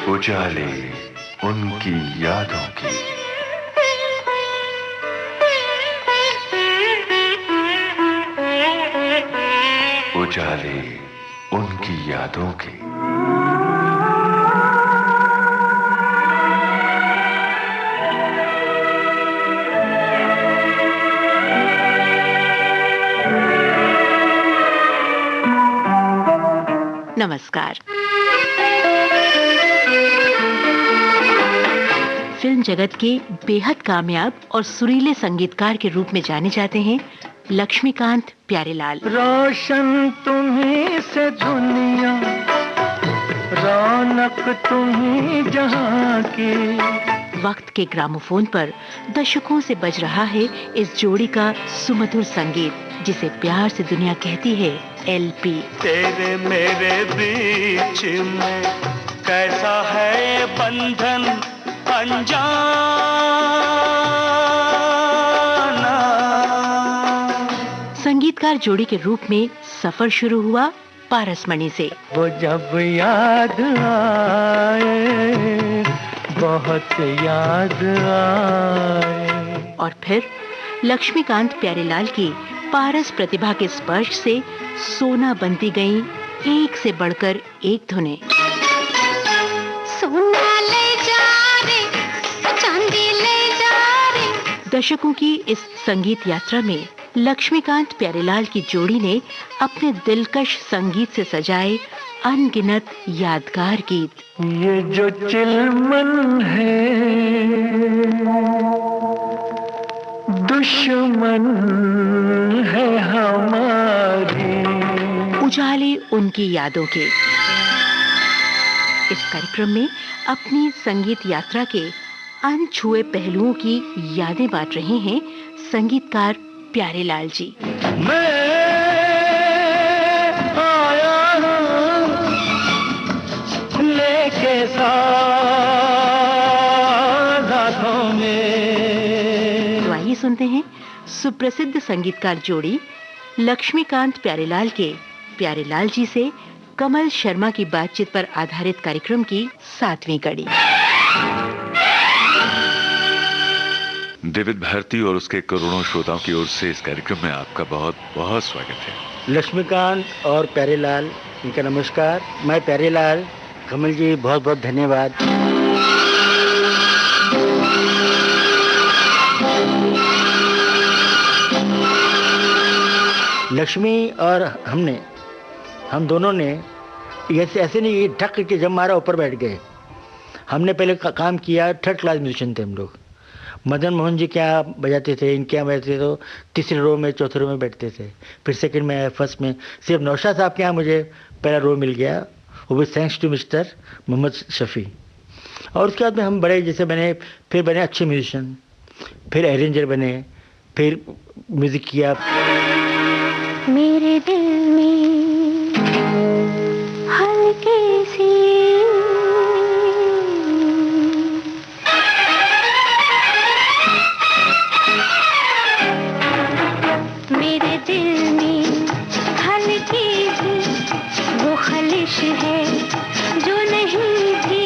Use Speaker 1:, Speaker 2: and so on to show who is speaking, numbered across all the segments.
Speaker 1: उजाले उनकी यादों की। उजाले उनकी यादों की।
Speaker 2: नमस्कार। फिल्म जगत के बेहद कामयाब और सुरीले संगीतकार के रूप में जाने जाते हैं लक्ष्मीकांत प्यारेलाल।
Speaker 3: रोशन तुम्हीं से दुनिया, रौनक तुम्हीं जहां की।
Speaker 2: वक्त के ग्रामोफोन पर दशकों से बज रहा है इस जोड़ी का सुमधुर संगीत, जिसे प्यार से दुनिया कहती है एलपी।
Speaker 3: तेरे मेरे बीच में कैसा है बंधन अनजाना।
Speaker 2: संगीतकार जोड़ी के रूप में सफर शुरू हुआ पारसमणि से।
Speaker 3: वो जब याद आए, बहुत याद आए।
Speaker 2: और फिर लक्ष्मीकांत प्यारेलाल की पारस प्रतिभा के स्पर्श से सोना बनती गईं एक से बढ़कर एक धुनें।
Speaker 4: सोना ले जा रे, चांदी ले जा रे।
Speaker 2: दशकों की इस संगीत यात्रा में लक्ष्मीकांत प्यारेलाल की जोड़ी ने अपने दिलकश संगीत से सजाए अनगिनत यादगार गीत।
Speaker 3: ये जो चिलमन है दुश्मन है हमारी।
Speaker 2: उजाले उनकी यादों के इस कार्यक्रम में अपनी संगीत यात्रा के अनछुए पहलुओं की यादें बांट रहे हैं संगीतकार प्यारेलाल जी।
Speaker 3: मैं आया लेके हाथों में।
Speaker 2: तो आइए सुनते हैं सुप्रसिद्ध संगीतकार जोड़ी लक्ष्मीकांत प्यारेलाल के प्यारेलाल जी से कमल शर्मा की बातचीत पर आधारित कार्यक्रम की 7वीं कड़ी।
Speaker 1: डेविड भारती और उसके करोड़ों श्रोताओं की ओर से इस कार्यक्रम में आपका बहुत बहुत स्वागत है।
Speaker 5: लक्ष्मीकांत और प्यारेलाल, इनका नमस्कार। मैं प्यारेलाल, कमल जी बहुत बहुत धन्यवाद। लक्ष्मी और हम दोनों ने ऐसे नहीं ठक के जब मारा ऊपर बैठ गए। हमने पहले काम किया, थर्ड क्लास म्यूजिशियन थे हम लोग। मदन मोहन जी क्या बजाते थे, इनके यहाँ बजाते थे तो तीसरे रो में चौथे रो में बैठते थे। फिर सेकंड में, फर्स्ट में। सिर्फ नौशाद साहब के यहाँ मुझे पहला रो मिल गया, वो भी thanks to mister Mohammad Shafi. और उसके बाद में हम बड़े जैसे बने, फिर बने अच्छे म्यूजिशियन, फिर अरेंजर बने, फिर म्यूज़िक किया।
Speaker 4: मेरे दिल में हल्की सी मेरे दिल में हल्की सी वो खलिश है जो नहीं थी।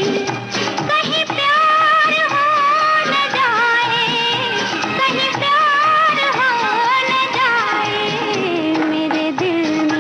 Speaker 4: कहीं प्यार हो न जाए, कहीं प्यार हो न जाए। मेरे दिल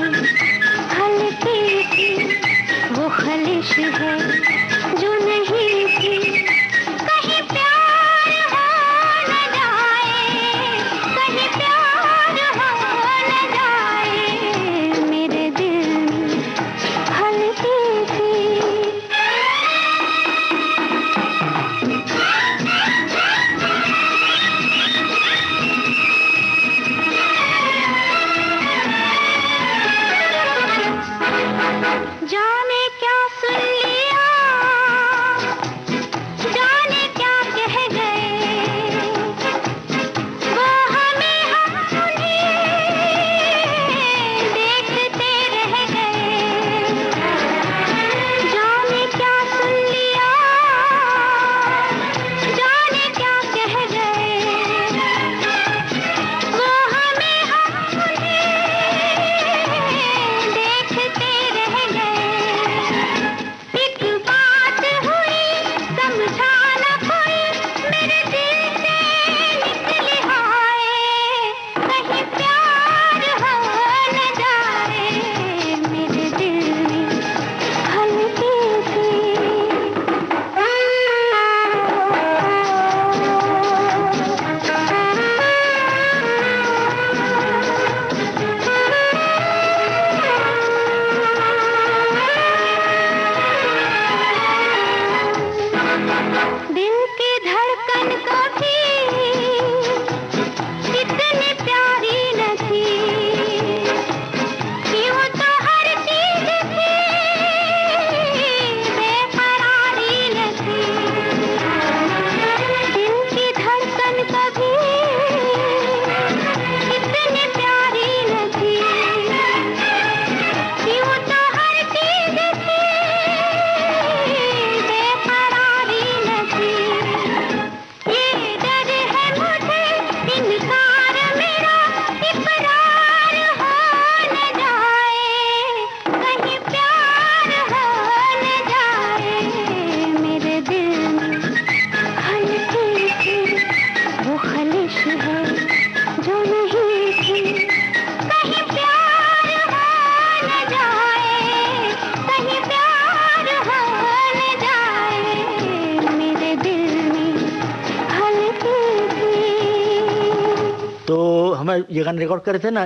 Speaker 5: हम ये गाना रिकॉर्ड कर रहे थे ना,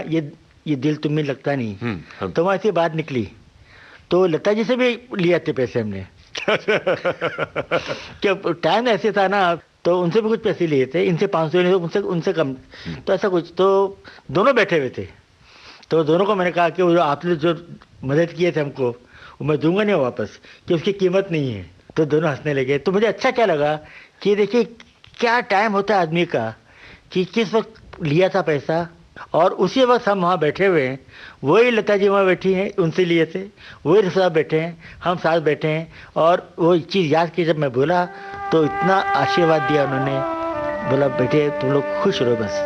Speaker 5: ये दिल तुम्हें लगता नहीं, तो वहाँ से बात निकली, तो लता जी से भी लिए थे पैसे हमने। क्या टाइम ऐसे था ना, तो उनसे भी कुछ पैसे लिए थे, इनसे 500 लिए, उनसे कम, तो ऐसा कुछ, तो दोनों बैठे हुए थे, तो दोनों को मैंने कहा कि वो आपने जो मदद किए थे हमको, वो मैं दूंगा नहीं वापस, कि उसकी कीमत नहीं है। तो दोनों हंसने लगे। तो मुझे अच्छा क्या लगा कि देखिए क्या टाइम होता है आदमी का, कि किस वक्त लिया था पैसा, और उसी वक्त हम वहाँ बैठे हुए हैं, वही लता जी वहाँ बैठी हैं, उनसे लिए थे, वही रिश्तेदार बैठे हैं, हम साथ बैठे हैं, और वो चीज़ याद की जब मैं बोला तो इतना आशीर्वाद दिया उन्होंने, बोला बेटे तुम लोग खुश रहो बस।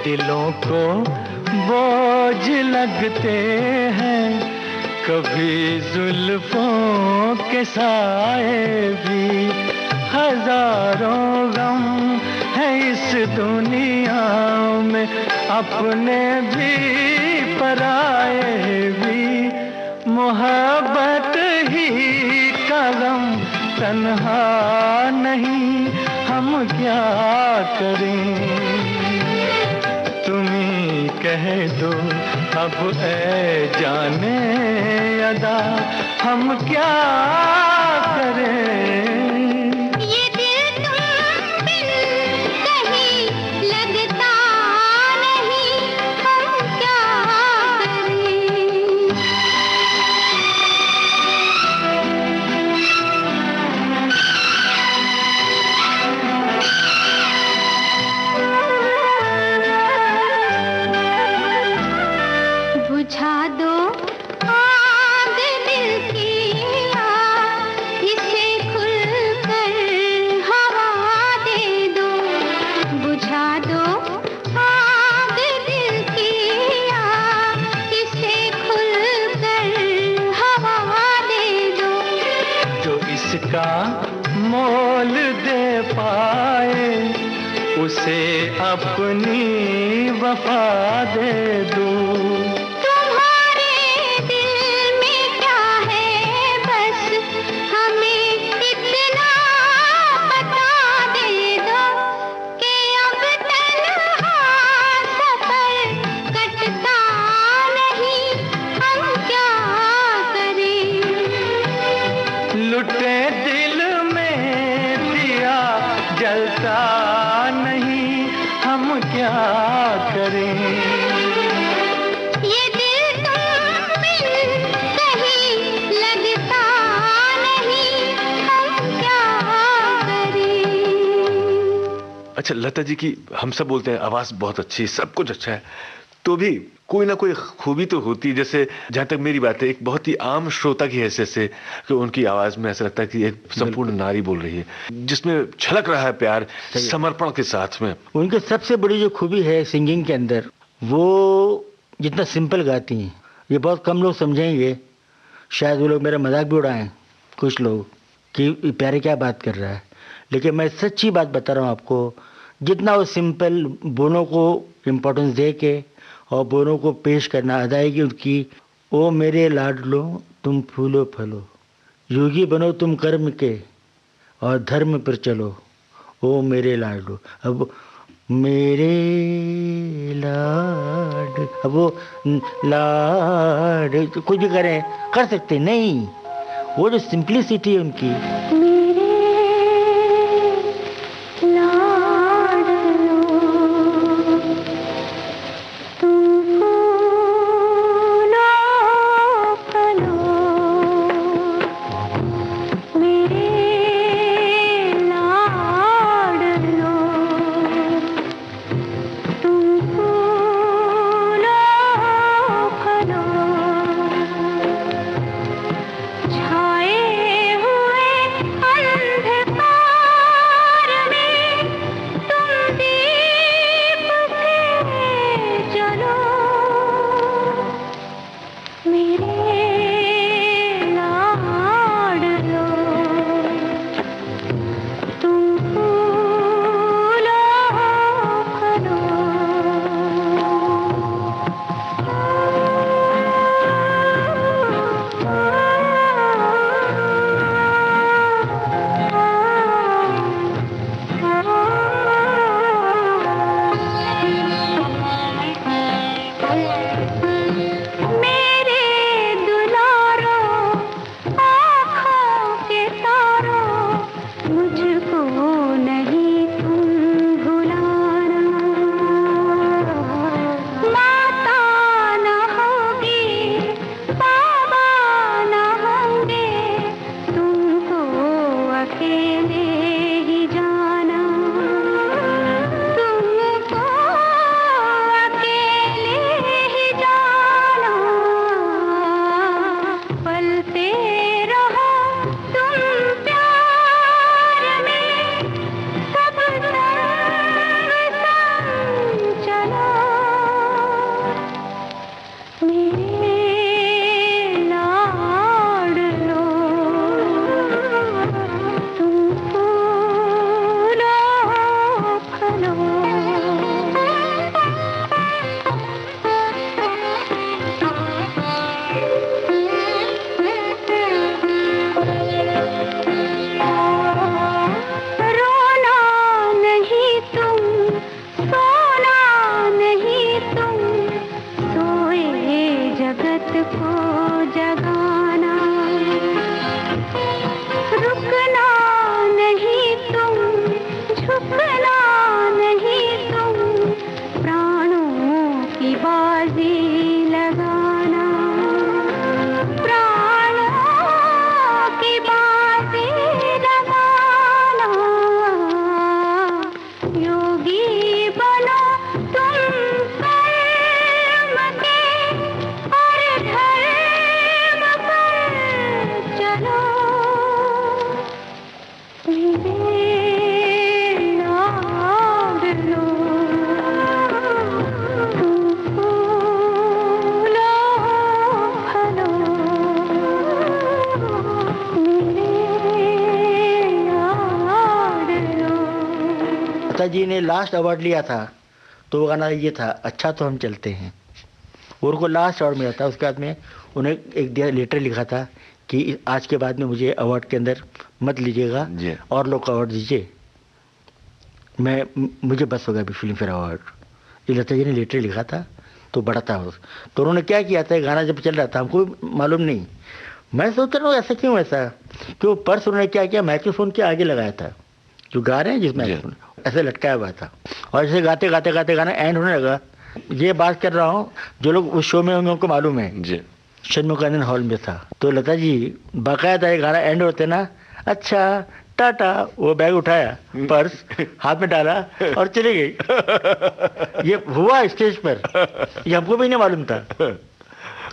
Speaker 3: दिलों को बोझ लगते हैं, कभी जुल्फों के साए भी, हजारों गम है इस दुनिया में, अपने भी पराए भी, मोहब्बत ही का गम तन्हा नहीं, हम क्या करें, तुम्हीं कह दो अब ऐ जाने अदा, हम क्या करें।
Speaker 4: लगता नहीं, हम क्या
Speaker 3: दे पाए उसे अपनी वफा दे दूं।
Speaker 4: तुम्हारे दिल में क्या है बस हमें इतना बता दे दो कि अब तन्हा सफर कटता नहीं, हम क्या करें।
Speaker 3: लुटे दिल में दिया जलता नहीं, हम क्या करें।
Speaker 4: ये दिल तुम बिन कहीं लगता नहीं, हम क्या करें।
Speaker 6: अच्छा, लता जी की हम सब बोलते हैं आवाज बहुत अच्छी, सब कुछ अच्छा है, तो भी कोई ना कोई खूबी तो होती है। जैसे जहां तक मेरी बात है, एक बहुत ही आम श्रोता की हैसियत से कि उनकी आवाज में ऐसा लगता है कि एक संपूर्ण नारी बोल रही है, जिसमें छलक रहा है प्यार समर्पण के साथ में।
Speaker 5: उनकी सबसे बड़ी जो खूबी है सिंगिंग के अंदर, वो जितना सिंपल गाती हैं, ये बहुत कम लोग समझेंगे। शायद वो लोग मेरा मजाक भी उड़ाएं कुछ लोग कि प्यारे क्या बात कर रहा है, लेकिन मैं सच्ची बात बता रहा हूँ आपको। जितना वो सिंपल बोलों को इम्पोर्टेंस दे के और बोलों को पेश करना, अदायगी उनकी, ओ मेरे लाडलो तुम फूलो फलो, योगी बनो तुम कर्म के और धर्म पर चलो, ओ मेरे लाडलो। अब मेरे लाड, अब वो लाड कुछ भी करें कर सकते नहीं, वो जो सिंप्लिसिटी है उनकी। लता जी ने लास्ट अवार्ड लिया था तो वो गाना ये था, अच्छा तो हम चलते हैं। वो उनको लास्ट अवार्ड मिला था। उसके बाद में उन्हें एक लेटर लिखा था कि आज के बाद में मुझे अवार्ड के अंदर मत लीजिएगा, और लोग अवार्ड दीजिए, मुझे बस हो गया अभी फिल्म फेयर अवार्ड। ये लता जी ने लेटर लिखा था, तो बड़ा था वो। तो उन्होंने क्या किया था, गाना जब चल रहा था हमको मालूम नहीं, मैं सोच रहा हूँ ऐसा क्यों, ऐसा कि वो पर्स उन्होंने क्या किया, माइक्रोफोन के आगे लगाया था, जो गा रहे हैं जिस माइक्रोफोन ऐसे लटकाया हुआ था, और ऐसे गाते गाते गाते गाना एंड होने लगा। ये बात कर रहा हूँ, जो लोग उस शो में होंगे उनको मालूम है, षण्मुखानंद हॉल में था। तो लता जी बाकायदा ये गाना एंड होते ना, अच्छा टाटा, वो बैग उठाया, पर्स हाथ में डाला और चली गई। ये हुआ स्टेज पर, ये हमको भी नहीं मालूम था।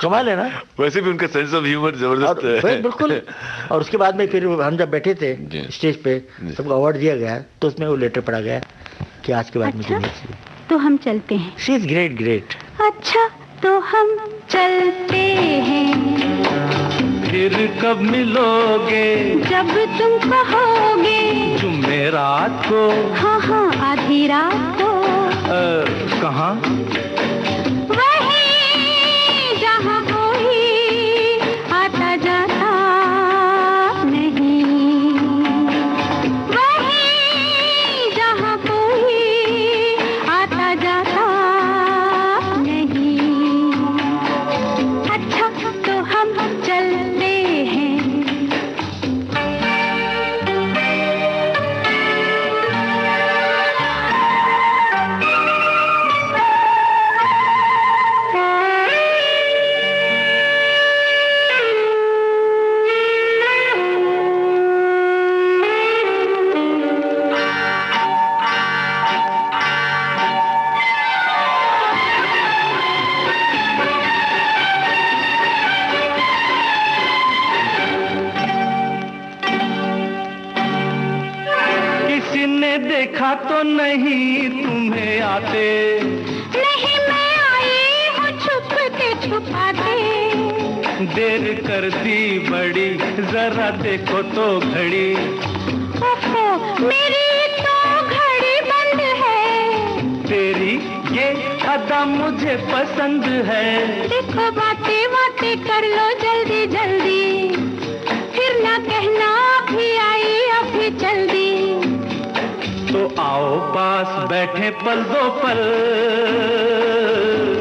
Speaker 5: कमाल है ना।
Speaker 6: वैसे भी उनका सेंस ऑफ ह्यूमर जबरदस्त है।
Speaker 5: बिल्कुल। और उसके बाद में फिर हम जब बैठे थे स्टेज पे, सबको अवार्ड दिया गया, तो उसमें वो लेटर पढ़ा गया कि आज के बाद मुझे नहीं चाहिए,
Speaker 4: तो हम चलते हैं।
Speaker 5: She is great great.
Speaker 4: अच्छा तो हम चलते हैं,
Speaker 3: फिर कब मिलोगे,
Speaker 4: जब तुम कहोगे,
Speaker 3: जुमेरात को,
Speaker 4: हाँ हाँ आधी रात को।
Speaker 3: कहाँ?
Speaker 4: वहीं जहाँ कोई आता जाता नहीं, वहीं जहाँ कोई आता जाता नहीं। अच्छा तो हम चलते हैं।
Speaker 3: किसी ने देखा तो नहीं तुम्हें आते,
Speaker 4: नहीं मैं आई हूँ छुप के छुपाते।
Speaker 3: देर कर दी बड़ी, जरा देखो तो घड़ी,
Speaker 4: ओहो मेरी तो घड़ी बंद है।
Speaker 3: तेरी ये अदा मुझे पसंद है।
Speaker 4: देखो बातें बातें कर लो जल्दी जल्दी, फिर ना कहना अभी आई अभी जल्दी।
Speaker 3: तो आओ पास बैठे पल दो पल,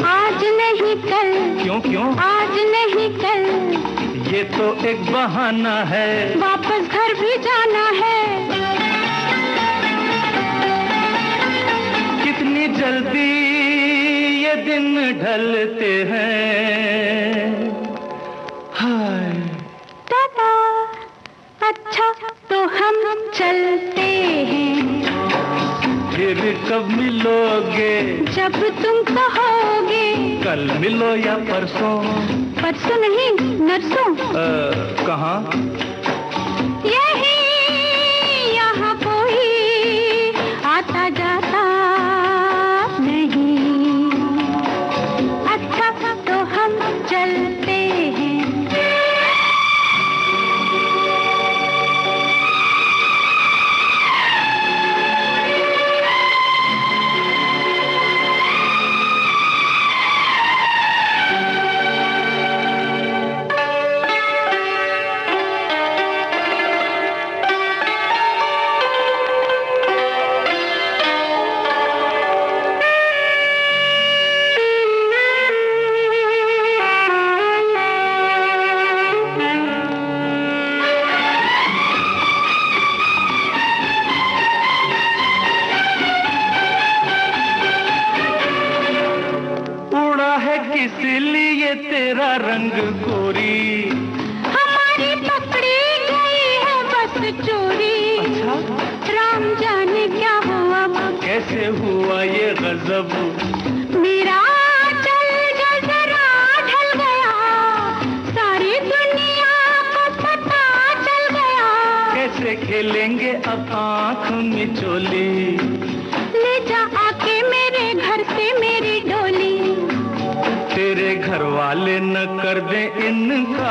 Speaker 4: आज नहीं कल,
Speaker 3: क्यों क्यों?
Speaker 4: आज नहीं कल,
Speaker 3: ये तो एक बहाना है,
Speaker 4: वापस घर भी जाना है।
Speaker 3: कितनी जल्दी ये दिन ढलते हैं, हाय।
Speaker 4: टाटा। अच्छा तो हम चलते हैं,
Speaker 3: फिर कब मिलोगे,
Speaker 4: जब तुम कहोगे,
Speaker 3: कल मिलो या परसों।
Speaker 4: परसों नहीं नरसों।
Speaker 3: कहाँ?
Speaker 4: यही यहाँ कोई आता जाता नहीं। अच्छा तो हम चलते हैं।
Speaker 3: इसलिए तेरा रंग गोरी,
Speaker 4: हमारी पकड़ी गई है बस चोरी।
Speaker 3: अच्छा?
Speaker 4: राम जाने क्या हुआ,
Speaker 3: कैसे हुआ ये गजब,
Speaker 4: मेरा चल जो जरा ढल गया, सारी दुनिया को पता चल गया।
Speaker 3: कैसे खेलेंगे अब आँख मिचोली,
Speaker 4: ले जा आके मेरे घर से मेरी डोली।
Speaker 3: तेरे घर वाले न कर दे इनकार,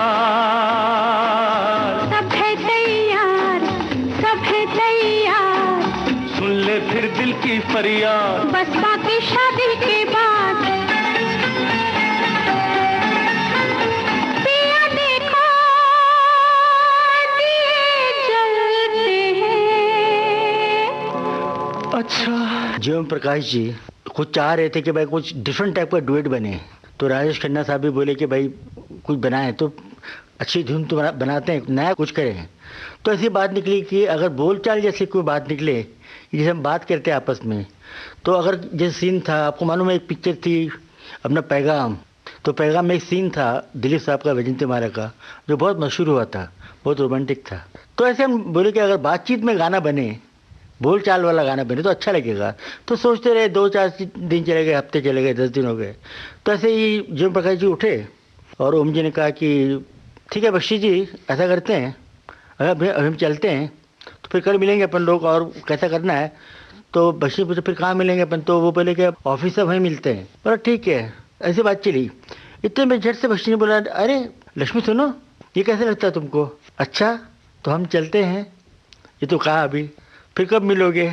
Speaker 4: सब है तैयार, सब है तैयार।
Speaker 3: सुन ले फिर दिल दिल की फरियाद,
Speaker 4: बस बाकी शादी के बाद। पिया देखो दिए जलते हैं।
Speaker 3: अच्छा
Speaker 5: जीवन प्रकाश जी कुछ चाह रहे थे कि भाई कुछ डिफरेंट टाइप का डुएट बने, तो राजेश खन्ना साहब भी बोले कि भाई कुछ बनाए तो अच्छी धुन तो बनाते हैं, नया कुछ करें। तो ऐसी बात निकली कि अगर बोलचाल जैसी कोई बात निकले, जैसे हम बात करते हैं आपस में, तो अगर जैसे सीन था, आपको मालूम है एक पिक्चर थी अपना पैगाम, तो पैगाम में एक सीन था दिलीप साहब का, वैजयंती माला का, जो बहुत मशहूर हुआ था, बहुत रोमांटिक था। तो ऐसे हम बोले कि अगर बातचीत में गाना बने, बोल चाल वाला गाना बने तो अच्छा लगेगा। तो सोचते रहे, 2-4 दिन चले गए, हफ्ते चले गए, 10 दिन हो गए। तो ऐसे ही जीवन प्रकाश जी उठे और ओम जी ने कहा कि ठीक है बख्शी जी, ऐसा करते हैं, अगर हम चलते हैं तो फिर कल मिलेंगे अपन लोग और कैसा करना है। तो बख्शी पूछे फिर कहाँ मिलेंगे अपन, तो वो बोले कि ऑफिस से वहीं मिलते हैं। बोला ठीक है। ऐसी बात चली। इतने में झट से बख्शी ने बोला, अरे लक्ष्मी सुनो, ये कैसे लगता है तुमको? अच्छा तो हम चलते हैं, ये तो कहा अभी, फिर कब मिलोगे?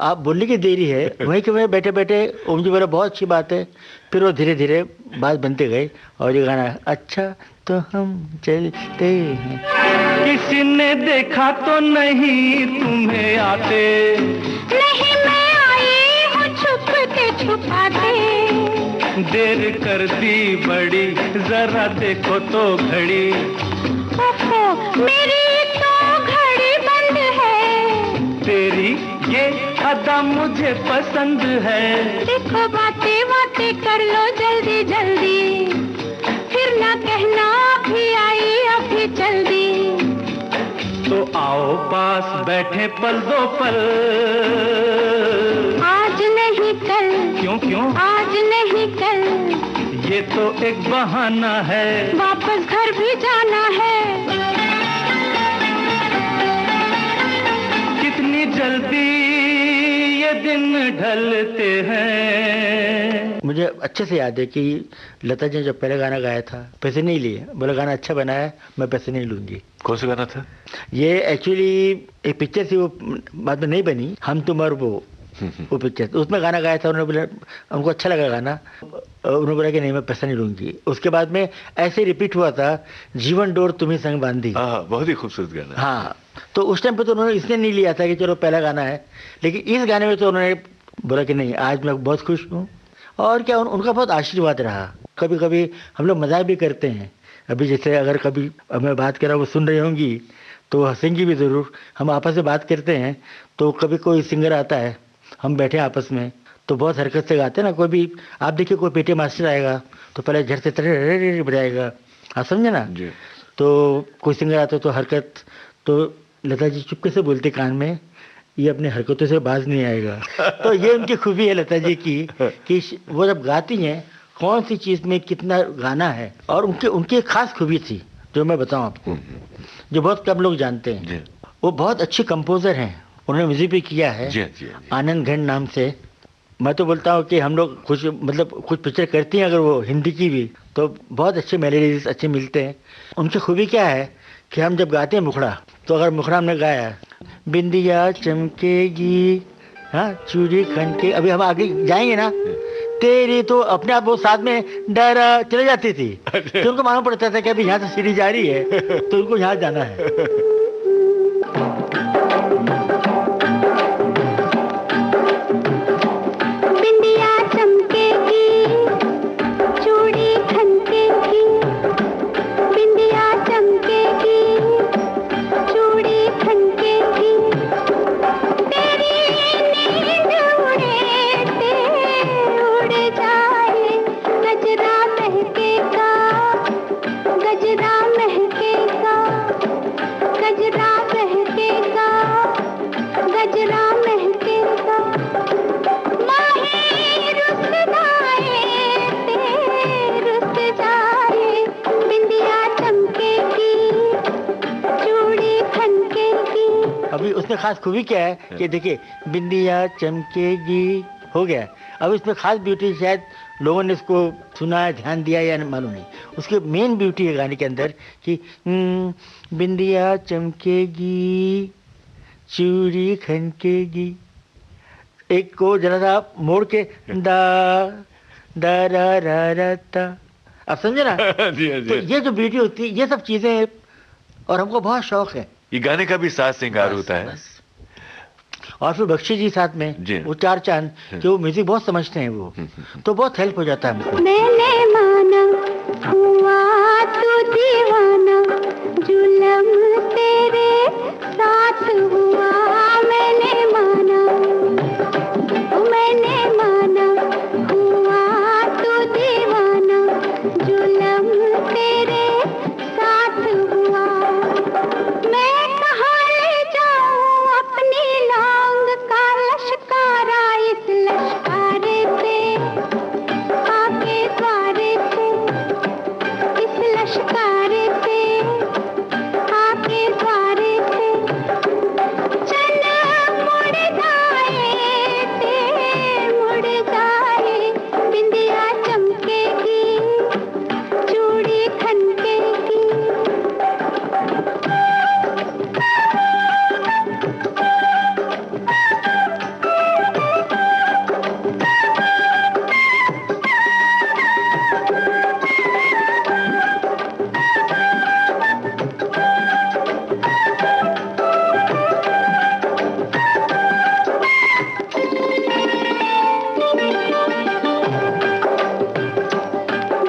Speaker 5: आप बोलने की देरी है। वहीं के वहीं बैठे बैठे ओम जी बोला बहुत अच्छी बात है। फिर वो धीरे धीरे बात बनते गई और ये गाना अच्छा तो हम चलते हैं।
Speaker 3: किसी ने देखा तो नहीं तुम्हें आते,
Speaker 4: नहीं मैं आई हूँ छुपते छुपाते।
Speaker 3: देर कर दी बड़ी, जरा देखो तो घड़ी,
Speaker 4: ओहो मेरी तो घड़ी बंद है।
Speaker 3: तेरी ये अदा मुझे पसंद है।
Speaker 4: देखो बातें बातें कर लो जल्दी जल्दी, फिर ना कहना अभी आई अभी जल्दी।
Speaker 3: तो आओ पास बैठे पल दो पल,
Speaker 4: आज नहीं कल,
Speaker 3: क्यों क्यों
Speaker 4: आज नहीं कल,
Speaker 3: ये तो एक बहाना है,
Speaker 4: वापस घर भी जाना है।
Speaker 3: कितनी जल्दी ये दिन ढलते हैं।
Speaker 5: मुझे अच्छे से याद है कि लता जी ने जब पहले गाना गाया था पैसे नहीं लिए, बोला गाना अच्छा बना है, मैं पैसे नहीं लूंगी।
Speaker 6: कौन सा गाना था?
Speaker 5: ये एक्चुअली एक पिक्चर थी, वो बाद में नहीं बनी, हम तुम और वो पिक्चर, तो उसमें गाना गाया था। उन्होंने बोला, उनको अच्छा लगा गाना, उन्होंने बोला कि नहीं मैं पैसा नहीं लूंगी। उसके बाद में ऐसे रिपीट हुआ था, जीवन डोर तुम्हें संग बांधी।
Speaker 6: हाँ, बहुत ही खूबसूरत गाना।
Speaker 5: हाँ, तो उस टाइम पे तो उन्होंने इसलिए नहीं लिया था कि चलो पहला गाना है, लेकिन इस गाने में तो उन्होंने बोला कि नहीं आज मैं बहुत खुश हूँ। और क्या उनका बहुत आशीर्वाद रहा। कभी कभी हम लोग मजाक भी करते हैं, अभी जैसे अगर कभी मैं बात कर रहा हूँ वो सुन रही होंगी तो हंसेंगी भी ज़रूर। हम आपस में बात करते हैं तो कभी कोई सिंगर आता है, हम बैठे आपस में तो बहुत हरकत से गाते हैं ना। कोई भी आप देखिए, कोई पेटी मास्टर आएगा तो पहले झट से तरह बजाएगा, आप समझे ना। तो कोई सिंगर आता तो हरकत, तो लता जी चुपके से बोलते कान में, ये अपने हरकतों से बाज नहीं आएगा। तो ये उनकी खूबी है लता जी की कि वो जब गाती हैं कौन सी चीज़ में कितना गाना है। और उनकी एक खास खूबी थी जो मैं बताऊं आपको, जो बहुत कम लोग जानते हैं। वो बहुत अच्छे कंपोजर हैं, उन्होंने म्यूजिक भी किया है आनंद घन नाम से। मैं तो बोलता हूँ कि हम लोग कुछ कुछ पिक्चर करती हैं अगर वो हिंदी की भी, तो बहुत अच्छे मेलोडीज अच्छे मिलते हैं। उनकी खूबी क्या है कि हम जब गाते हैं मुखड़ा, तो अगर मुखड़ा हमने गाया बिंदिया चमकेगी, हाँ चूड़ी खन के, अभी हम आगे जाएंगे ना तेरी, तो अपने आप वो साथ में डायरा चले जाती थी। तो उनको मालूम पड़ता था कि अभी यहाँ से सीढ़ी जा रही है तो उनको यहाँ जाना है।
Speaker 4: बिंदिया चमकेगी, चूड़ी खनकेगी, बिंदिया चमकेगी, चूड़ी खनकेगी, तेरी नींद उड़े ते उड़ जाए, गजरा महकेगा, गजरा महकेगा, गजरा महकेगा, गजरा महकेगा, माही रुस जाए ते रुस जाए, बिंदिया चमकेगी, चूड़ी खनकेगी।
Speaker 5: अभी उसमें खास खूबी क्या है कि देखिए बिंदिया चमकेगी हो गया। अब इसमें खास ब्यूटी शायद लोगों ने इसको सुना है, ध्यान दिया या मालूम नहीं। उसकी मेन ब्यूटी है गाने के अंदर कि बिंदिया चमकेगी, चूड़ी खनकेगी। एक को जरा सा मोड़ के दा दा रा रा रा ता, आप समझे ना?
Speaker 6: जी हाँ,
Speaker 5: तो
Speaker 6: जी।
Speaker 5: ये जो बीटी होती है, ये सब चीजें, और हमको बहुत शौक है।
Speaker 6: ये गाने का भी साज श्रृंगार
Speaker 5: बस,
Speaker 6: होता है।
Speaker 5: बस। और फिर बख्शी जी साथ में,
Speaker 6: जी।
Speaker 5: वो चार चांद, कि वो म्यूजिक बहुत समझते हैं वो, तो बहुत हेल्प हो जाता है हमको।
Speaker 4: मैंने माना हुआ तू दीवाना, जुलम तेरे साथ हुआ। मैंने माना हुआ तू दीवाना, जुलम तेरे साथ हुआ। मैं कहाँ ले जाऊँ अपनी लांग का लश्कारा, इस लश्कारे पे आके द्वारे पे, इस लश्कारे पे आके द्वारे पे। चल मुड़ जाए ते मुड़ जाए, बिंदिया चमकेगी, चूड़ी खनकेगी।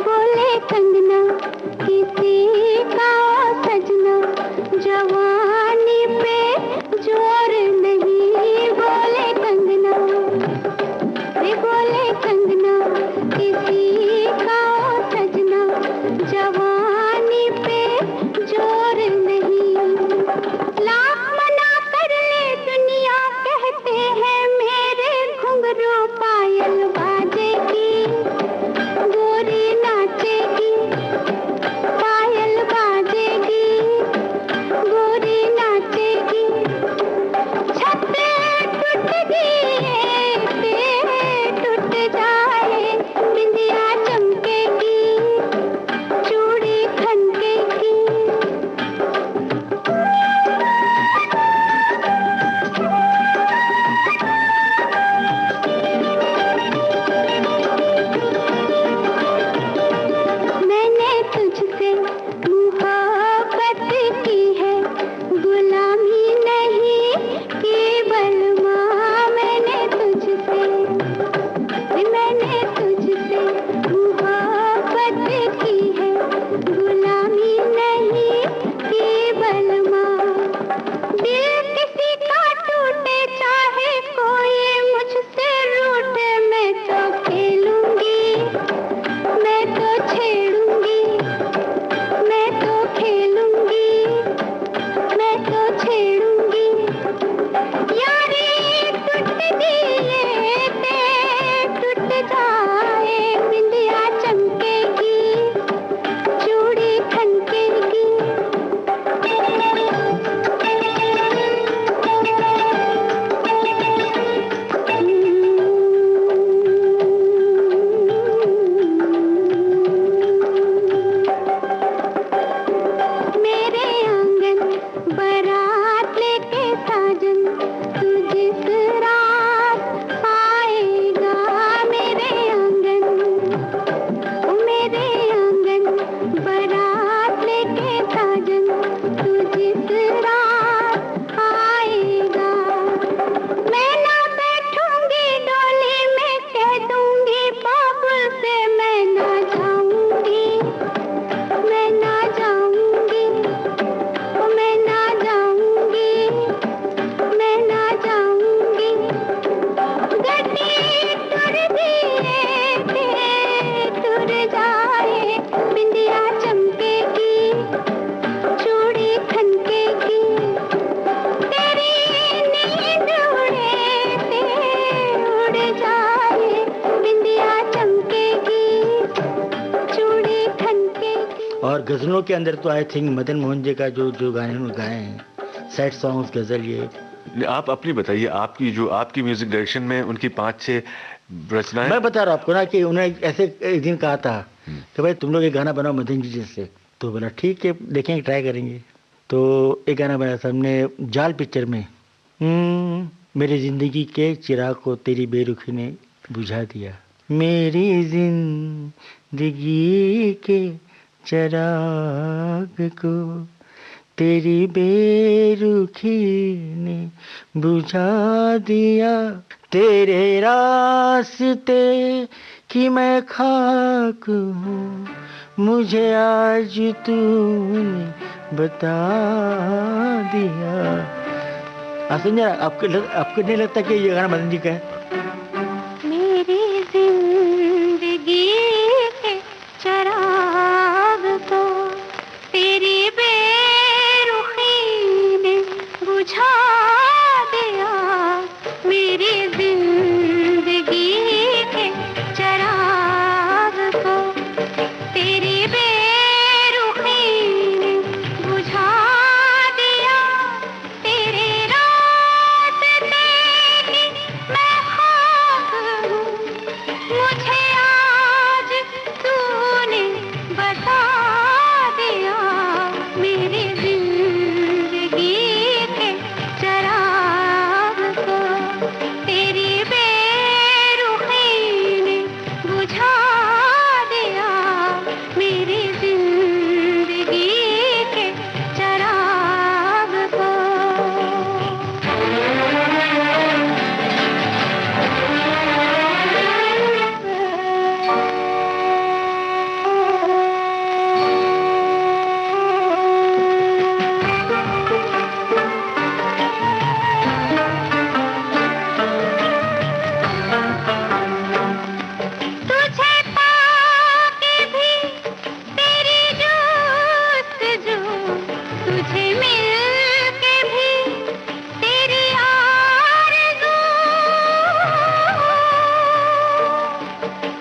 Speaker 4: बोले कंगना किसी का सजना, जवानी पे जोर नहीं। बोले कंगना, रे बोले कंगना किसी का सजना, जवानी पे जोर नहीं। लाख मना कर ले दुनिया, कहते हैं मेरे घुंघरू पायल बाजेगी, गोरी नाचेगी, पायल बाजेगी, गोरी नाचेगी। छत टूट गई टूट जाए, बिंदिया चमकेगी, चूड़ी खनकेगी। मैंने तुझसे मुहब्बत की है, गुलामी नहीं केवल माँ। मैंने तुझसे मुहब्बत की है, गुलामी नहीं केवल माँ। दिल किसी का टूटे चाहे कोई मुझसे रूठे, मैं तो खेलूंगी, मैं तो छेड़ूंगी, मैं तो खेलूंगी, मैं तो छेड़ूंगी। यारी टूट दिए ते टूट जाए, बिंदिया चमकेगी, चूड़ी खनकेगी। मेरे आंगन बारात लेके साजन, तू जिस रात आएगा। मेरे आंगन बारात लेके साजन, तू जिस रात आएगा। मैं ना बैठूंगी डोली में, कह दूंगी बाबुल से मैं ना जाऊंगी, मैं ना जाऊंगी, मैं ना जाऊंगी, मैं ना जाऊंगी। गड्डी तुर दिए तुर जाए, बिंदिया चमकेगी, चूड़ी खनकेगी। तेरी नींद उड़ जाए, बिंदिया चमकेगी, चूड़ी खनकेगी।
Speaker 5: और गजलों के अंदर तो आई थिंक मदन मोहन जी का जो जो गाने उन्होंने गाए हैं, सैड सॉन्ग्स, गजल, ये
Speaker 6: आप अपनी बताइए, आपकी म्यूजिक डायरेक्शन में उनकी 5-6 रचनाएं।
Speaker 5: मैं बता रहा हूँ आपको ना कि उन्होंने ऐसे एक दिन कहा था कि भाई तुम लोग एक गाना बनाओ मदन जी जैसे, तो बोला ठीक है देखेंगे, ट्राई करेंगे। तो एक गाना बनाया था हमने जाल पिक्चर में। मेरी जिंदगी के चिराग को तेरी बेरुखी ने बुझा दिया। मेरी जिंदगी के चिराग को तेरी बेरुखी ने बुझा दिया। तेरे रास्ते कि मैं खाक हूँ, मुझे आज तूने बता दिया। सुन जरा, आपको नहीं लगता कि ये गाना मदन जी का है?
Speaker 4: मेरी जिंदगी के चिराग को तेरी बेरुखी ने बुझा दिया। मेरी जिंदगी के चिराग को तेरी बेरुखी ने बुझा दिया। तेरे रास्ते की मैं खाक हूँ, मुझे आज तूने बता दिया। मेरी जिंदगी के चिराग को तेरी बेरुखी ने बुझा दिया। मेरी जिंदगी के चिराग को। तुझे पाके भी तेरी जुस्तजू, तुझे मिलके भी तेरी आरज़ू।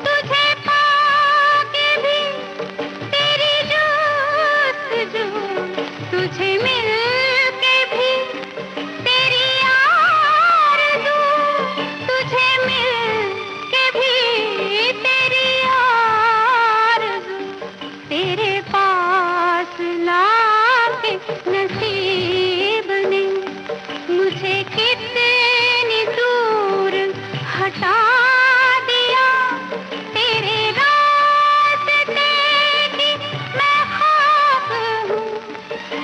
Speaker 4: तुझे पाके भी तेरी जुस्तजू, तुझे मिलके भी तेरी आरज़ू। तुझे मिलके भी तेरी आरज़ू। तेरे पास लाके नसीब ने मुझे कितनी दूर हटा दिया। तेरे रास्ते की मैं खाक हूँ,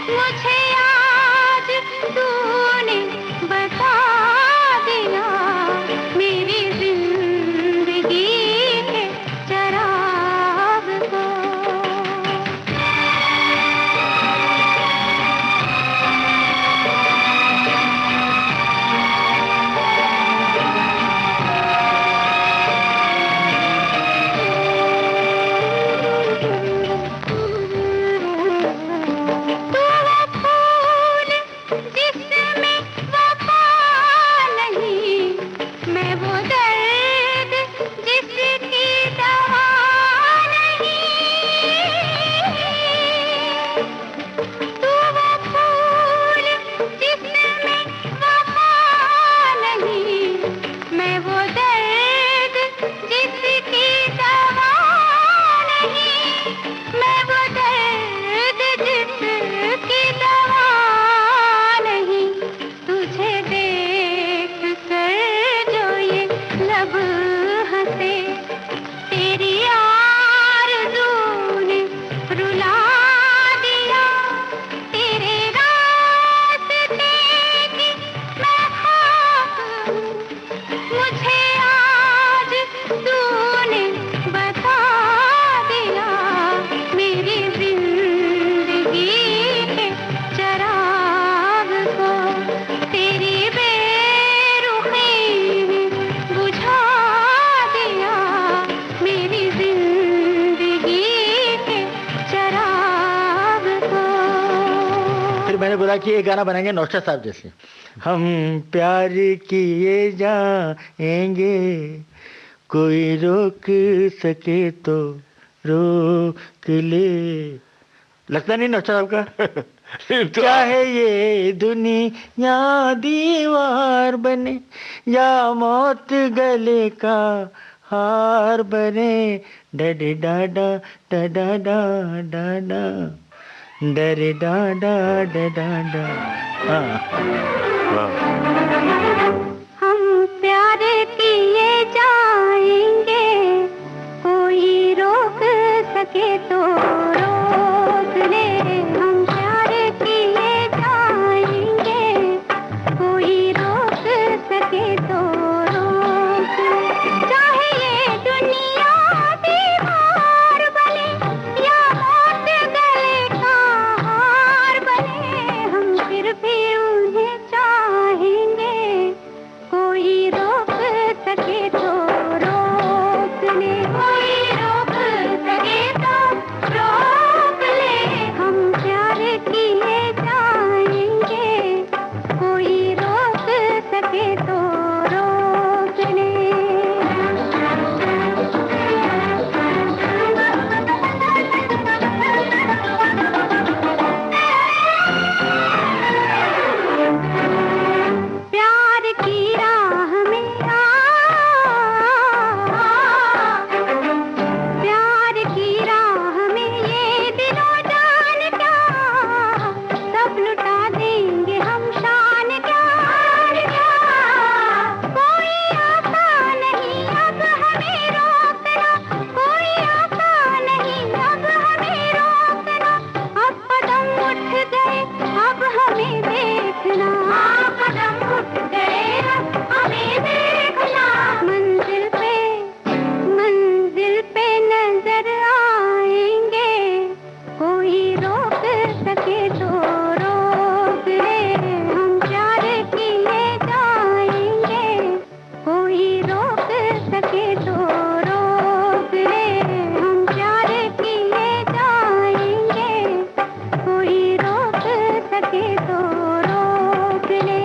Speaker 4: मुझे आज तूने बता दिया। मेरी जिंदगी के चिराग को। तू वो फूल जिसमें वफा नहीं, मैं वो दर्द जिसकी दवा नहीं। तू वो फूल जिसमें वफा नहीं, मैं वो दर्द जिसकी दवा नहीं। मैं वो दर्द जिसकी दवा नहीं। तुझे देख कर जो ये लब हंसे, तेरी आरज़ू ने रुला दिया। तेरे रास्ते की मैं खाक हूँ, मुझे आज तूने बता दिया। मेरी जिंदगी के चिराग को तेरी बेरुखी ने बुझा दिया। मेरी जिंदगी के चिराग को।
Speaker 5: फिर मैंने बोला कि ये गाना बनाएंगे नौशाद साहब जैसे। हम प्यार किए जाएंगे, कोई रोक सके तो रोक ले। लगता नहीं नौशाद साहब का?
Speaker 6: तो
Speaker 5: चाहे ये दुनिया दीवार बने या मौत गले का हार बने। डरे डाडा डाडा डाडा डरे डाडा डाडा। हाँ,
Speaker 6: वाह।
Speaker 4: सके तो रोक ले, हम प्यार किए जाएंगे, कोई रोक सके तो रोक ले।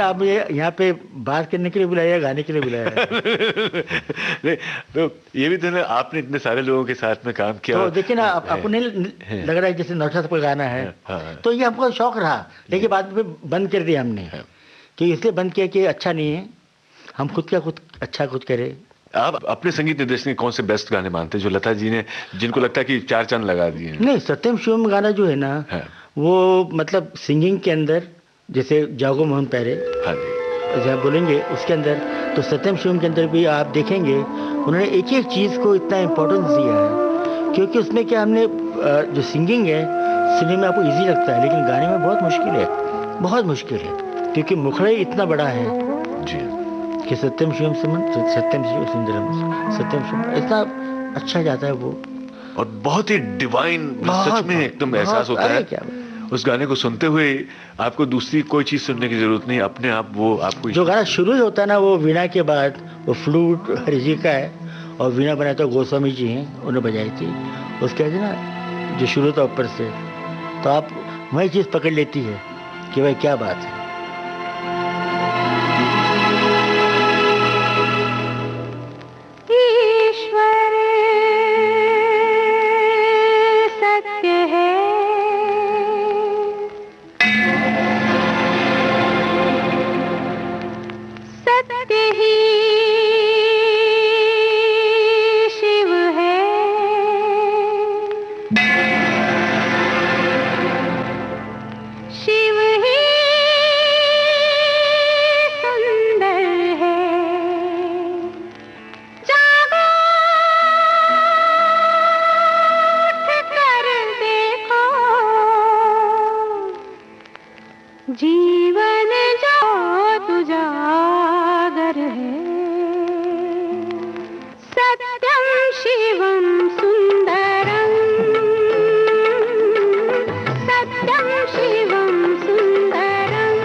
Speaker 5: आप ये यहाँ पे बात करने के लिए बुलाया, गाने के लिए बुलाया?
Speaker 6: नहीं, तो ये भी तो ना, आपने इतने सारे लोगों के साथ में काम किया।
Speaker 5: तो देखिए ना, आपको नहीं लग रहा है जैसे नौशाद पर गाना है? तो ये हमको शौक रहा, लेकिन बाद में बंद कर दिया हमने, कि इसलिए बंद किया कि अच्छा नहीं है, हम खुद अच्छा करें।
Speaker 6: आप अपने संगीत निर्देशन के कौन से बेस्ट गाने मानते हैं जो लता जी ने, जिनको लगता है कि 4 चांद लगा दिए?
Speaker 5: नहीं, सत्यम शिवम गाना जो है ना, वो मतलब सिंगिंग के अंदर, जैसे जागो मोहन पैरे,
Speaker 6: हाँ जी,
Speaker 5: जैसे आप बोलेंगे उसके अंदर, तो सत्यम शिवम के अंदर भी आप देखेंगे उन्होंने एक एक चीज़ को इतना इम्पोर्टेंस दिया है, क्योंकि उसमें क्या, हमने जो सिंगिंग है सुनने में आपको इजी लगता है, लेकिन गाने में बहुत मुश्किल है, क्योंकि मुखड़ा ही इतना बड़ा है
Speaker 6: जी
Speaker 5: कि सत्यम शिवम इतना अच्छा जाता है वो, और
Speaker 6: बहुत ही डिवाइन, सच में एकदम एहसास होता है
Speaker 5: क्या
Speaker 6: उस गाने को सुनते हुए। आपको दूसरी कोई चीज सुनने की जरूरत नहीं, अपने आप वो आपको
Speaker 5: जो गाना शुरू ही होता है ना, वो वीणा के बाद वो फ्लूट हरिजी का है, और वीणा बनाया तो गोस्वामी जी हैं, उन्होंने बजाई थी। उसके बाद ना जो शुरू था ऊपर से, तो आप वही चीज़ पकड़ लेती है कि भाई क्या बात है।
Speaker 4: जीवन जो तुजागर है, सत्यम शिवम सुंदरम, सत्यम शिवम सुंदरम।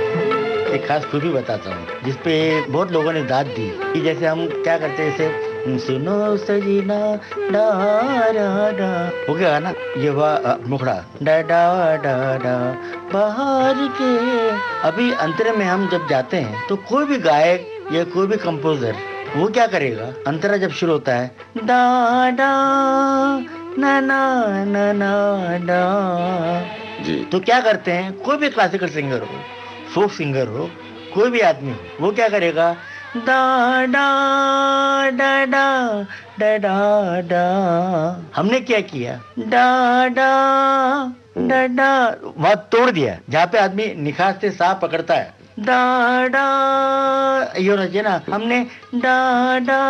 Speaker 5: एक खास खूबी बताता हूँ जिसपे बहुत लोगों ने दाद दी, कि जैसे हम क्या करते हैं, जैसे सुनो सजीना डा डा डा, हो गया ना, ये हुआ मुखड़ा डा डा डा डा बाहर के। अभी अंतरे में हम जब जाते हैं तो कोई भी गायक या कोई भी कंपोजर वो क्या करेगा, अंतरा जब शुरू होता है डा डा ना ना ना ना डा जी, तो क्या करते हैं, कोई भी क्लासिकल सिंगर हो, फोक सिंगर हो, कोई भी आदमी हो, वो क्या करेगा, डा डा डा डा डा डा डा। हमने क्या किया, डा डा डा डा, वहां तोड़ दिया, जहाँ पे आदमी निखार से साफ पकड़ता है, डा डा, ये होना चाहिए ना, हमने डा डा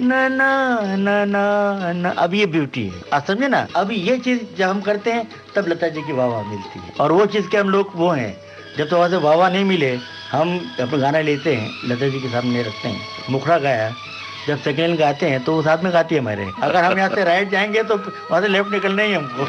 Speaker 5: ना ना ना ना ना। अब ये ब्यूटी है, आप समझे ना। अब ये चीज जब हम करते हैं तब लता जी की वाह वाह मिलती है, और वो चीज के हम लोग वो हैं, जब तो वहां से वाह वाह नहीं मिले, हम अपना गाना लेते हैं, लता जी के सामने रखते हैं, मुखड़ा गाया, जब सेकेंड गाते हैं तो वो साथ में गाती है हमारे। अगर हम यहाँ से राइट जाएंगे तो वहाँ से लेफ्ट निकलना ही हमको।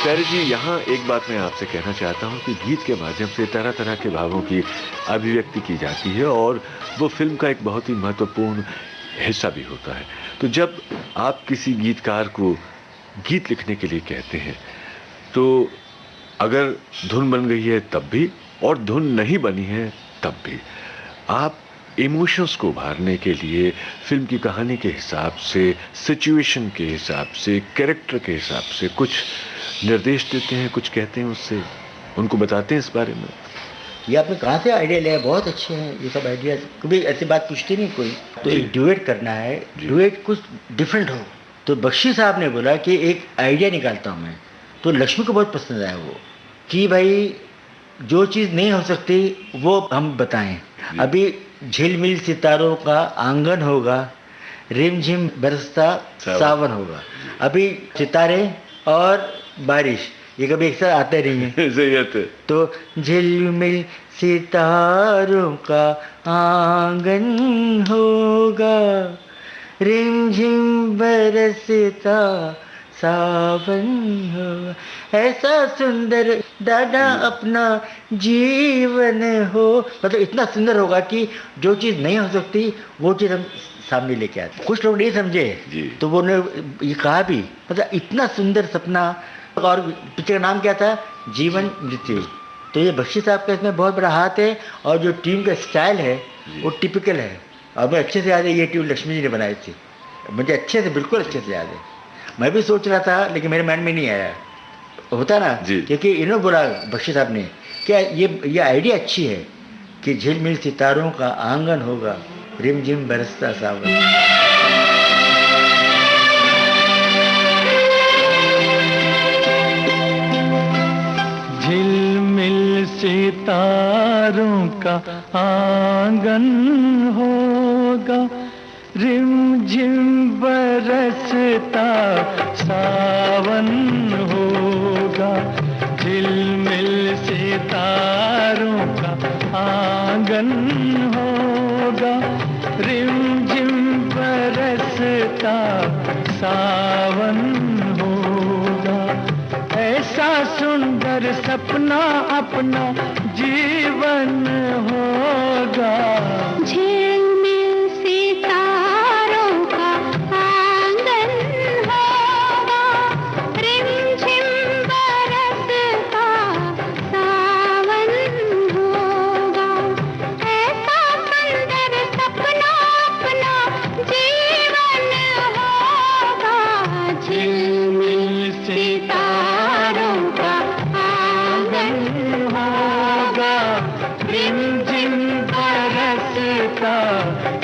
Speaker 6: प्यारे जी, यहाँ एक बात मैं आपसे कहना चाहता हूँ कि गीत के माध्यम से तरह तरह के भावों की अभिव्यक्ति की जाती है और वो फिल्म का एक बहुत ही महत्वपूर्ण हिस्सा भी होता है। तो जब आप किसी गीतकार को गीत लिखने के लिए कहते हैं तो अगर धुन बन गई है तब भी और धुन नहीं बनी है तब भी आप इमोशंस को उभारने के लिए फिल्म की कहानी के हिसाब से, सिचुएशन के हिसाब से, कैरेक्टर के हिसाब से कुछ निर्देश देते हैं, कुछ कहते हैं, उससे उनको बताते हैं इस बारे में।
Speaker 5: ये आपने कहाँ से आइडिया लिया? बहुत अच्छे हैं ये सब आइडिया। कभी ऐसी बात पूछती नहीं कोई। तो एक ड्यूएट करना है, ड्यूएट कुछ डिफरेंट हो। तो बख्शी साहब ने बोला कि एक आइडिया निकालता हूँ मैं। तो लक्ष्मी को बहुत पसंद आया वो कि भाई जो चीज़ नहीं हो सकती वो हम बताएं। अभी झिलमिल सितारों का आंगन होगा, रिमझिम बरसता सावन होगा। अभी सितारे और बारिश ये कभी एक साथ आते नहीं है। तो झिलमिल सितारों का आंगन होगा, रिमझिम बरसता सावन होगा, ऐसा सुंदर दादा अपना जीवन हो। मतलब इतना सुंदर होगा कि जो चीज़ नहीं हो सकती वो चीज़ हम सामने लेके आते। कुछ लोग नहीं समझे तो वो ने ये कहा भी, मतलब इतना सुंदर सपना। और पिक्चर का नाम क्या था? जीवन मृत्यु। तो ये बख्शी साहब का इसमें बहुत बड़ा हाथ है और जो टीम का स्टाइल है वो टिपिकल है। और मैं अच्छे से याद है ये ट्यून लक्ष्मी जी ने बनाई थी, मुझे अच्छे से, बिल्कुल अच्छे से याद है। मैं भी सोच रहा था लेकिन मेरे माइंड में नहीं आया, होता ना, क्योंकि इन्होंने बोला बख्शी साहब ने क्या ये आइडिया अच्छी है कि झिलमिल सितारों का आंगन होगा, रिमझिम बरसता सावन।
Speaker 3: झिलमिल सितारों का आंगन होगा, रिमझिम बरसता सावन होगा। झिलमिल सितारों का आंगन होगा, रिमझिम बरसता सावन होगा, ऐसा सुंदर सपना अपना जीवन होगा।
Speaker 4: झिलमिल सितारों का आंगन होगा, रिमझिम बरसता सावन होगा, ऐसा सुंदर सपना अपना जीवन होगा। झिलमिल सितारों का आंगन होगा, रिमझिम बरसता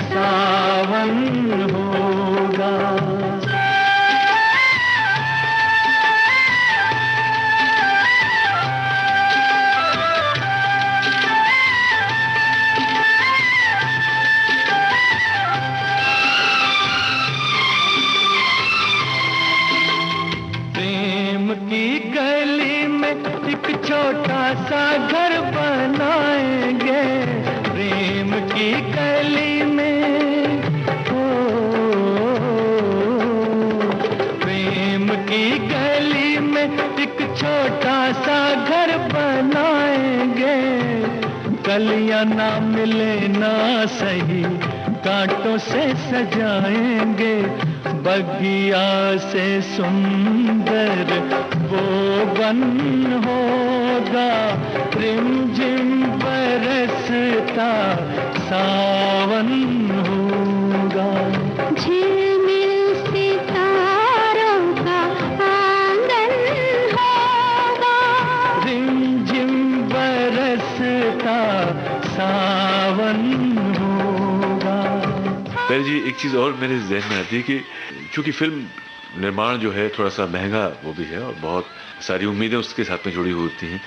Speaker 4: सावन होगा। प्रेम की गली में एक छोटा सा घर बनाएंगे, प्रेम की गली में, ओ, प्रेम की गली में एक छोटा सा घर बनाएंगे। कलियां ना मिले ना सही कांटों से सजाएंगे,
Speaker 3: बगिया से सुंदर वो वन होगा, रिमझिम बरसता सावन होगा।
Speaker 4: झिलमिल सितारों का आंगन होगा,
Speaker 3: रिमझिम बरसता सावन होगा।
Speaker 6: पहले जी एक चीज और मेरे जहन में आती है कि चूंकि फिल्म निर्माण जो है थोड़ा सा महंगा वो भी है और बहुत सारी उम्मीदें उसके साथ में जुड़ी हुई होती हैं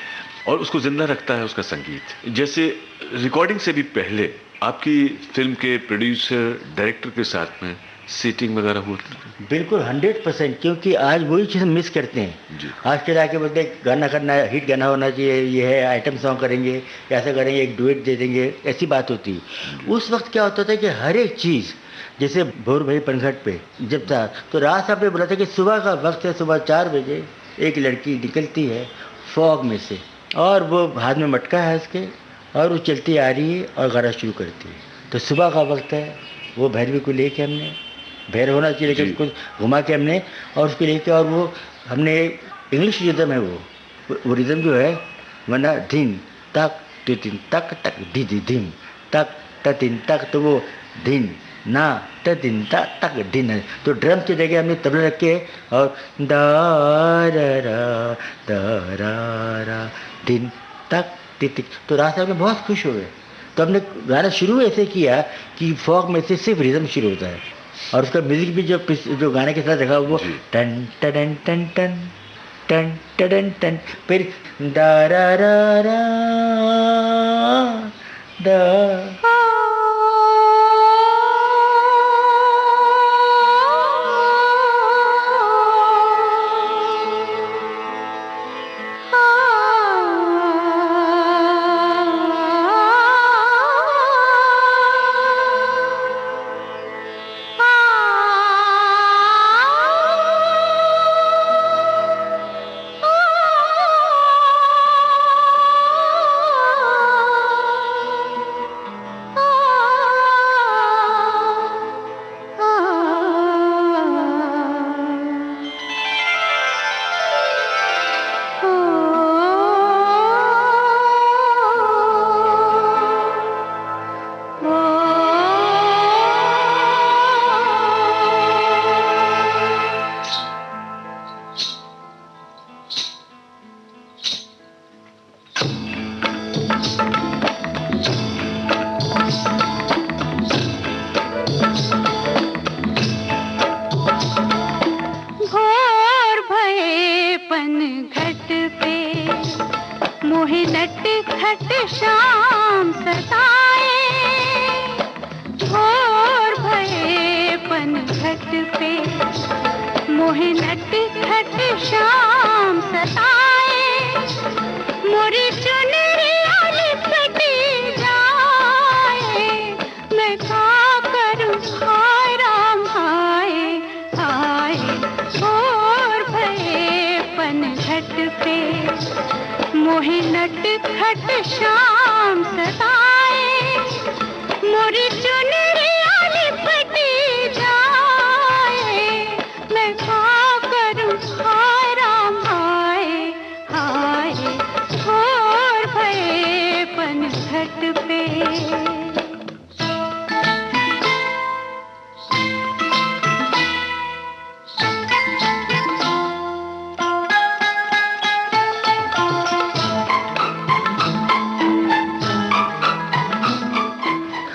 Speaker 6: और उसको जिंदा रखता है उसका संगीत। जैसे रिकॉर्डिंग से भी पहले आपकी फिल्म के प्रोड्यूसर डायरेक्टर के साथ में सीटिंग वगैरह होती?
Speaker 5: बिल्कुल 100%, क्योंकि आज वही चीज़ मिस करते हैं
Speaker 6: जी।
Speaker 5: आज के जाके बोलते हैं गाना करना है, हिट गाना होना चाहिए, ये है आइटम सॉन्ग करेंगे, ऐसा करेंगे, एक डुएट दे देंगे, ऐसी बात होती है। उस वक्त क्या होता था कि हर एक चीज़, जैसे भोर भई पनघट पे जब था तो रात साहब ने बोला था कि सुबह का वक्त है, सुबह 4 बजे एक लड़की निकलती है फॉग में से और वो हाथ में मटका है उसके और वो चलती आ रही है और गाना शुरू करती है। तो सुबह का वक्त है, वो भैरवी को लेके हमने, भैरव होना चाहिए लेकिन उसको घुमा के हमने और उसको लेके, और वो हमने इंग्लिश रिदम है वो रिदम जो है वरना धिन तक तिन तक तक धी धी धिम तक तिन तक, तो वो धिन ना तिन तक तक धिन है। तो ड्रम की जगह हमने तबला रख के और दा रा धिन तक तिक, तो रात साहब में बहुत खुश हो गए। तो हमने गाना शुरू ऐसे किया कि फॉग में से सिर्फ रिदम शुरू होता है और उसका म्यूजिक भी जो गाने के साथ रखा वो टन टन टन टन टन टन टन, फिर दा रा रा रा दा।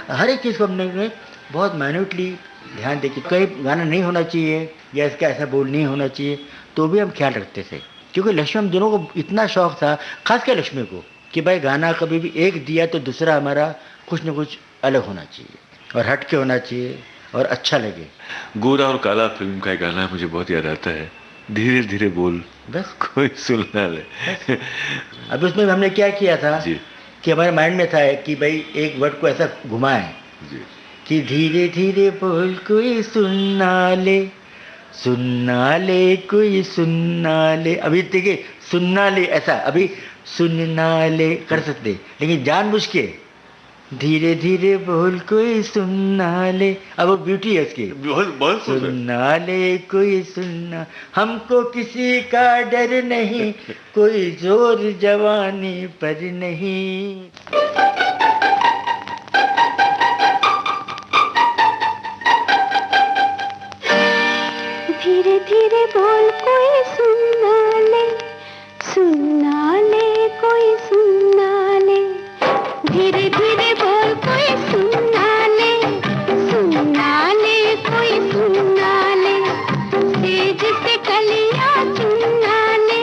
Speaker 5: हर एक चीज़ को हमने बहुत माइन्यूटली ध्यान दे कि कहीं गाना नहीं होना चाहिए या इसका ऐसा बोल नहीं होना चाहिए, तो भी हम ख्याल रखते थे। क्योंकि लक्ष्मी हम दोनों को इतना शौक था, खासकर लक्ष्मी को, कि भाई गाना कभी भी एक दिया तो दूसरा हमारा कुछ न कुछ अलग होना चाहिए और हट के होना चाहिए और अच्छा लगे।
Speaker 6: गोरा और काला फिल्म का एक गाना मुझे बहुत याद आता है, धीरे धीरे बोल
Speaker 5: बस
Speaker 6: कोई सुन ना ले।
Speaker 5: अब उसमें हमने क्या किया था
Speaker 6: जी
Speaker 5: कि हमारे माइंड में था कि भाई एक वर्ड को ऐसा घुमाएं
Speaker 6: जी
Speaker 5: कि धीरे धीरे बोल कोई सुनना ले कोई सुनना ले। अभी देखिए सुनना ले ऐसा, अभी सुनना ले कर सकते, लेकिन जानबूझ के धीरे धीरे बोल कोई सुनना ले, अब वो ब्यूटी है उसकी।
Speaker 6: बहुत बहुत सुंदर।
Speaker 5: सुनना ले कोई सुनना, हमको किसी का डर नहीं, कोई जोर जवानी पर नहीं।
Speaker 4: धीरे धीरे बोल कोई सुनना ले, सुनना ले कोई सुनना ले। धीरे धीरे बोल कोई सुनना ले, सुनना ले कोई सुनना ले। तेज से कलियां चुनना ले,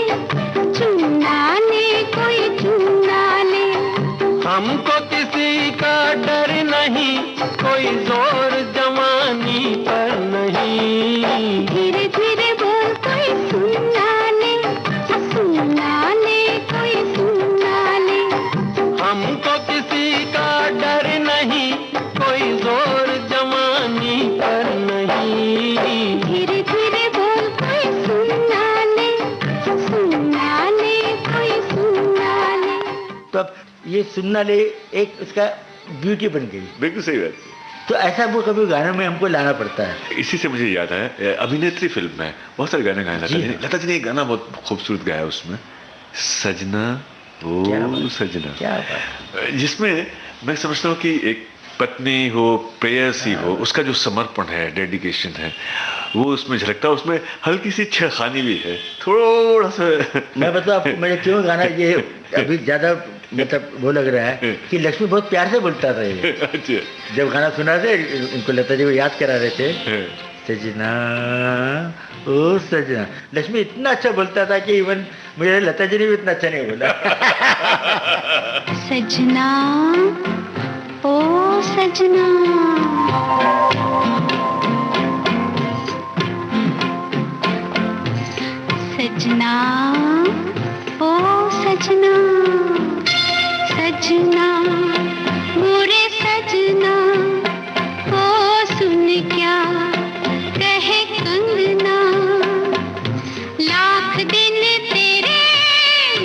Speaker 4: चुनना ले कोई चुनना ले।
Speaker 3: हमको किसी का डर नहीं, कोई जोर जवानी पर नहीं।
Speaker 4: धीरे धीरे बोल कोई सुनना ले, सुनना ले कोई सुनना ले।
Speaker 3: हमको किसी का डर नहीं, कोई जोर जवानी पर नहीं।
Speaker 4: धीरे धीरे बोल कोई सुनना ले, सुनना ले कोई सुनना ले।
Speaker 5: तो अब ये सुनना ले एक उसका ब्यूटी बन गई।
Speaker 6: बिल्कुल सही बात है।
Speaker 5: तो ऐसा वो कभी गानों में हमको लाना पड़ता है।
Speaker 6: इसी से मुझे याद है, अभिनेत्री फिल्म में बहुत सारे गाने गाए लता जी ने। लता जी ने एक गाना बहुत खूबसूरत गाया उसमें, सजना ओ सजना,
Speaker 5: क्या बात।
Speaker 6: जिसमें मैं समझता हूँ कि एक पत्नी हो, प्रेयसी हो, उसका जो समर्पण है, डेडिकेशन है, वो उसमें झलकता है। उसमें हल्की सी छेड़खानी भी है, थोड़ा सा।
Speaker 5: मैं बताऊँ आपको मेरे क्यों गाना ये अभी ज्यादा मतलब वो लग रहा है कि लक्ष्मी बहुत प्यार से बोलता था ये।
Speaker 6: अच्छा।
Speaker 5: जब गाना सुना थे उनको लता जी को याद करा रहे थे, सजना ओ सजना, लक्ष्मी इतना अच्छा बोलता था कि इवन मुझे लता जी ने भी इतना अच्छा नहीं बोला।
Speaker 4: सजना ओ सजना, सजना ओ सजना, सजना मोरे सजना, ओ सुन क्या कहे कंगना। लाख दिन तेरे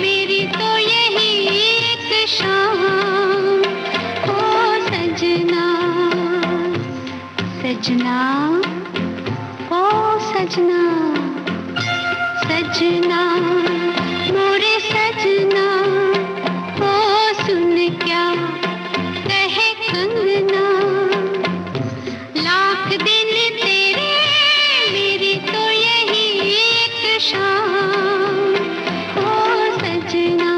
Speaker 4: मेरी तो यही एक शाम, ओ सजना, सजना ओ सजना, सजना मोरे सजना, ओ सुन क्या कहे कंगना। लाख दिन तेरे मेरी तो यही एक शाम, ओ सजना।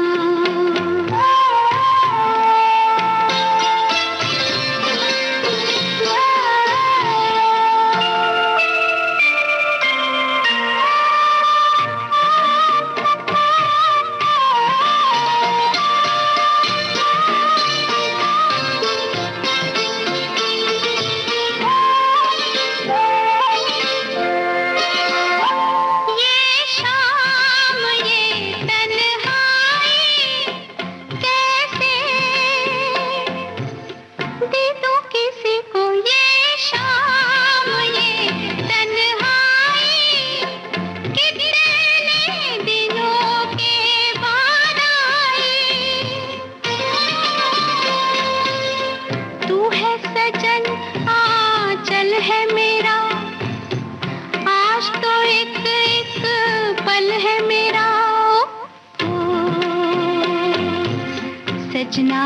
Speaker 4: सजना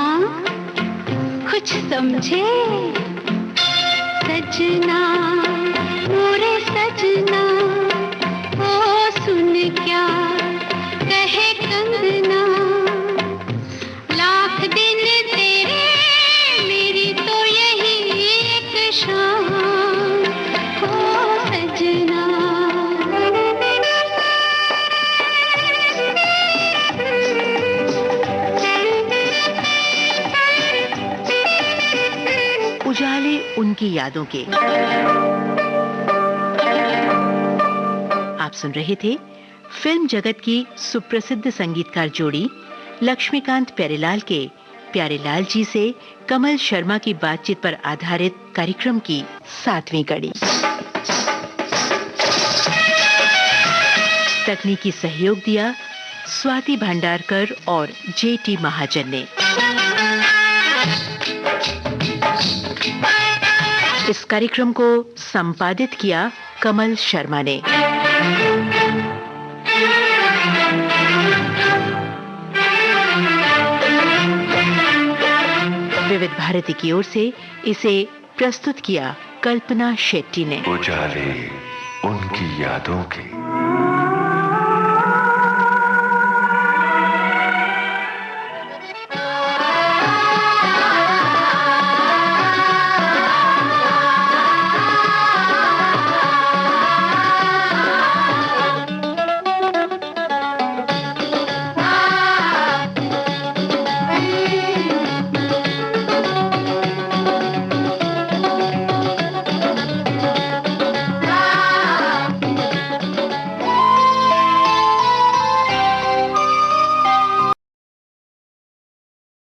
Speaker 4: कुछ समझे, सजना मोरे सजना, ओ सुन क्या कहे कंगना। लाख दिन तेरे मेरी तो यही एक शाम, ओ सजना।
Speaker 2: उजाले उनकी यादों के। आप सुन रहे थे फिल्म जगत की सुप्रसिद्ध संगीतकार जोड़ी लक्ष्मीकांत प्यारेलाल के प्यारेलाल जी से कमल शर्मा की बातचीत पर आधारित कार्यक्रम की 7वीं कड़ी। तकनीकी सहयोग दिया स्वाति भंडारकर और JT महाजन ने। इस कार्यक्रम को संपादित किया कमल शर्मा ने। विविध भारती की ओर से इसे प्रस्तुत किया कल्पना शेट्टी ने।
Speaker 1: उजाले उनकी यादों के।